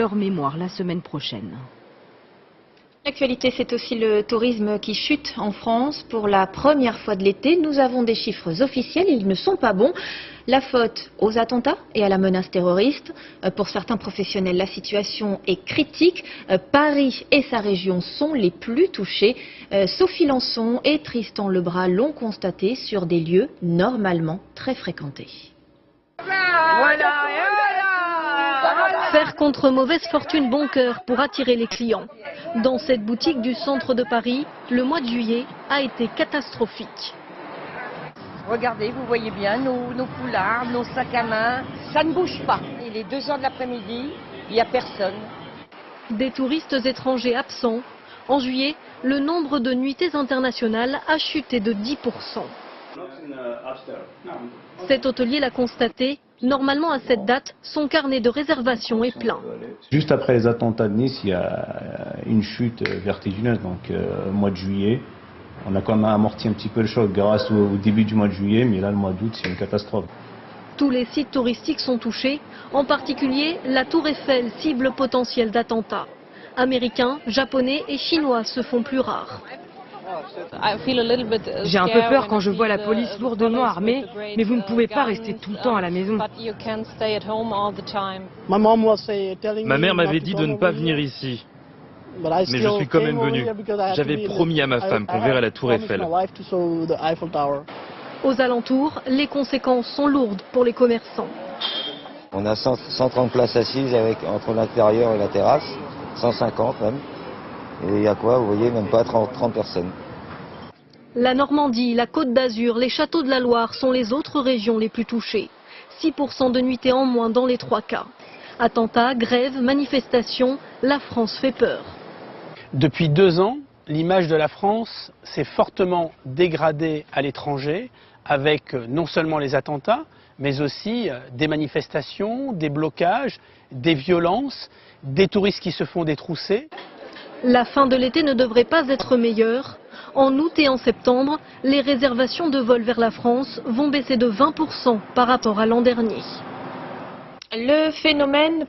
leur mémoire la semaine prochaine. L'actualité, c'est aussi le tourisme qui chute en France. Pour la première fois de l'été, nous avons des chiffres officiels, ils ne sont pas bons. La faute aux attentats et à la menace terroriste. Pour certains professionnels, la situation est critique. Paris et sa région sont les plus touchés. Sophie Lançon et Tristan Lebras l'ont constaté sur des lieux normalement très fréquentés. Faire contre mauvaise fortune bon cœur pour attirer les clients. Dans cette boutique du centre de Paris, le mois de juillet a été catastrophique. Regardez, vous voyez bien nos foulards, nos sacs à main, ça ne bouge pas. Il est 2 h de l'après-midi, il n'y a personne. Des touristes étrangers absents. En juillet, le nombre de nuitées internationales a chuté de 10%. Cet hôtelier l'a constaté. Normalement, à cette date, son carnet de réservation est plein. Juste après les attentats de Nice, il y a une chute vertigineuse, donc au mois de juillet. On a quand même amorti un petit peu le choc grâce au début du mois de juillet, mais là, le mois d'août, c'est une catastrophe. Tous les sites touristiques sont touchés, en particulier la Tour Eiffel, cible potentielle d'attentats. Américains, Japonais et Chinois se font plus rares. J'ai un peu peur quand je vois la police lourdement armée, mais vous ne pouvez pas rester tout le temps à la maison. Ma mère m'avait dit de ne pas venir ici, mais je suis quand même venu. J'avais promis à ma femme qu'on verrait la Tour Eiffel. Aux alentours, les conséquences sont lourdes pour les commerçants. On a 130 places assises entre l'intérieur et la terrasse, 150 même. Et il y a quoi, vous voyez, même pas 30 personnes. La Normandie, la Côte d'Azur, les châteaux de la Loire sont les autres régions les plus touchées. 6% de nuitées en moins dans les 3 cas. Attentats, grèves, manifestations, la France fait peur. Depuis 2 ans, l'image de la France s'est fortement dégradée à l'étranger, avec non seulement les attentats, mais aussi des manifestations, des blocages, des violences, des touristes qui se font détrousser. La fin de l'été ne devrait pas être meilleure. En août et en septembre, les réservations de vols vers la France vont baisser de 20% par rapport à l'an dernier. Le phénomène